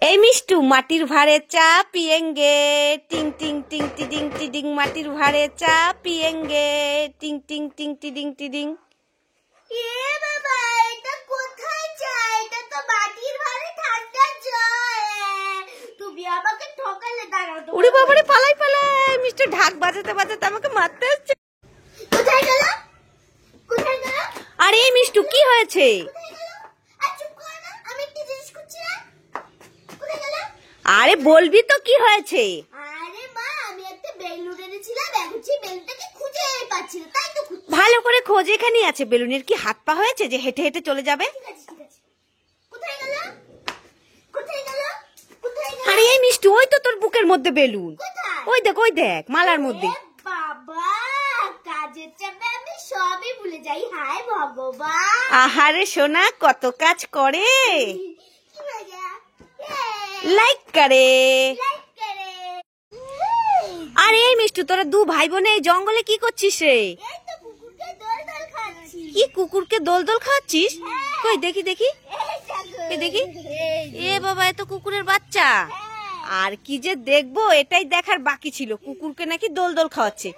এই মিষ্টু মাটির ভাড়ে চা পিয়েঙ্গে টিং টিং টিং টিডিং টিডিং মাটির ভাড়ে চা পিয়েঙ্গে টিং টিং টিং টিডিং টিডিং। এ বাবা এটা কোথায় যায়? এটা তো মাটির ভাড়ে ঠান্ডা জল। তুমি আমাকে ঠকালে, দাঁড়াও। ওরে বাবারে, পালাই পালাই, মিষ্টু ঢাক বাজাতে বাজাতে আমাকে মারতে হচ্ছে। কোথায় গেল? কোথায় গেল? আরে এই মিষ্টু কি হয়েছে? আরে বলবি তো কি হয়েছে? আরে মা, আমি একটা বেলুন এনেছিলাম, এখন সেই বেলুনটাকে খুঁজে পাচ্ছি না, তাই তো খুঁজছি। ভালো করে খোঁজ, এখানেই আছে। বেলুনের কি হাত পা হয়েছে যে হেঁটে হেঁটে চলে যাবে? ঠিক আছে, ঠিক আছে। কোথায় গেল? কোথায় গেল? কোথায় গেল? আরে এই মিষ্টু, ওই তো তোর বুকের মধ্যে বেলুন। কোথায়? ওই দেখ মালার মধ্যে। বাবা, কাজের চাপে আমি সবই ভুলে যাই। হায় ভগবান। আহারে সোনা, কত কাজ করে। কি হয়ে গেল? লাইক করে। লাইক করে। আরে এই মিষ্টু, তোরা দু ভাই বোনে এই জঙ্গলে কি করছিস রে? এই তো কুকুরকে দোল দোল খাচ্ছি। কি কুকুরকে দোল দোল খাওয়াচ্ছিস? কই দেখি দেখি, এই দেখি। এ বাবা, এ তো কুকুরের বাচ্চা। আর কি যে দেখবো, এটাই দেখার বাকি ছিল, কুকুরকে নাকি দোল দোল খাওয়াচ্ছে।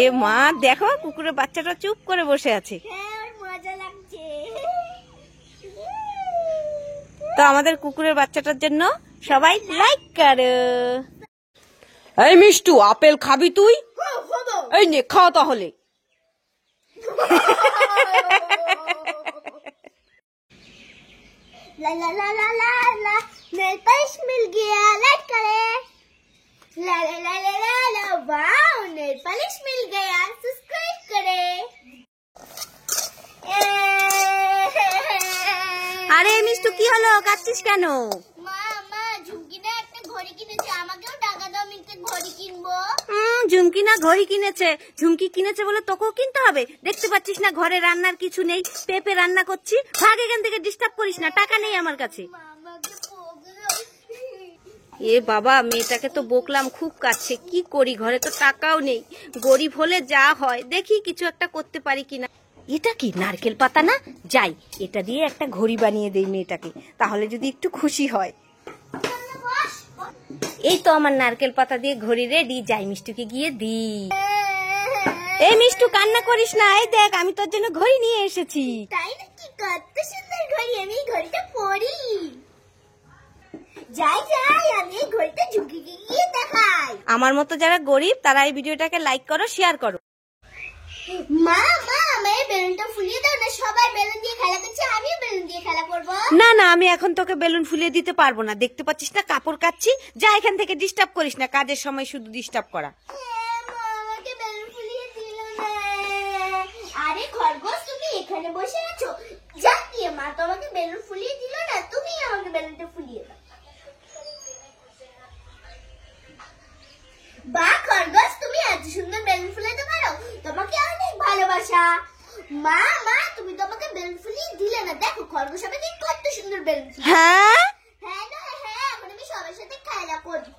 এ মা, দেখো কুকুরের বাচ্চাটা চুপ করে বসে আছে। মজা লাগছে। তো আমাদের কুকুরের বাচ্চাটার জন্য সবাই লাইক করো। এই মিষ্টু, আপেল খাবি তুই? এই নে, খাও তাহলে। ला ला ला ला ला ला, नेल पॉलिश मिल गया, लाइक करें। ला ला ला ला ला ला, वाओ, नेल पॉलिश मिल गया, सब्सक्राइब करें। আরে মিষ্টু, কি হলো, কাঁদছিস কেন? মা মা, ঝুমকি না একটা ঘড়ি কিনেছে, আমাকেও টাকা দাও, আমি একটা ঘড়ি কিনবো। ঝুমকি না ঘড়ি কিনেছে? ঝুমকি কিনেছে বলে তোকেও কিনতে হবে? দেখতে পাচ্ছিস না ঘরে রান্নার কিছু নেই, পেঁপে রান্না করছি। ভাগ এখান থেকে, ডিস্টার্ব করিস না, টাকা নেই আমার কাছে। এ বাবা, মেয়েটাকে তো বকলাম, খুব কাছে, কি করি, ঘরে তো টাকাও নেই। গরিব হলে যা হয়, দেখি কিছু একটা করতে পারি কিনা। এটা কি নারকেল পাতা না? যাই, এটা দিয়ে একটা ঘড়ি বানিয়ে দেই মেয়েটাকে, তাহলে যদি একটু খুশি হয়। এই তো আমার নারকেল পাতা দিয়ে ঘড়ি রেডি, যাই মিষ্টুকে গিয়ে দি। এই মিষ্টু, কান্না করিস না, এই দেখ আমি তোর জন্য ঘড়ি নিয়ে এসেছি। তাই নাকি? কত সুন্দর ঘড়ি, আমি এই ঘড়িটা পরি। যাই যাই, আমি এই ঘড়িটা ঝুঁকিকে গিয়ে দেখাই। আমার মতো যারা গরিব, তারা এই ভিডিওটাকে লাইক করো, শেয়ার করো। মা মা, আমার বেলুনটা ফুলিয়ে দাও না, সবাই বেলুন দিয়ে খেলা করছে, আমিও বেলুন দিয়ে খেলা করবো। না না, আমি এখন তোকে বেলুন ফুলিয়ে দিতে পারবো না, দেখতে পাচ্ছিস না কাপড় কাচ্ছি। যা এখান থেকে, ডিস্টার্ব করিস না, কাজের সময় শুধু ডিস্টার্ব করা। মা, আমাকে বেলুন ফুলিয়ে দিল না। আরে খরগোশ, তুমি এখানে বসে আছো, যা দিয়ে মা তো আমাকে বেলুন ফুলিয়ে দিল না, তুমি আমাকে বেলুনটা ফুলিয়ে দাও। বা খরগোশ, তুমি এত সুন্দর বেলুন ফুলাতে পারো, তোমাকে অনেক ভালোবাসা। মা মা, তুমি তো আমাকে বেলুন ফুলিয়ে দিলে না, দেখো খরগোশ আমাকে কত সুন্দর বেলুন ফুলিয়ে। হ্যাঁ হ্যাঁ না হ্যাঁ, এখন আমি সবার সাথে খেলা করবো।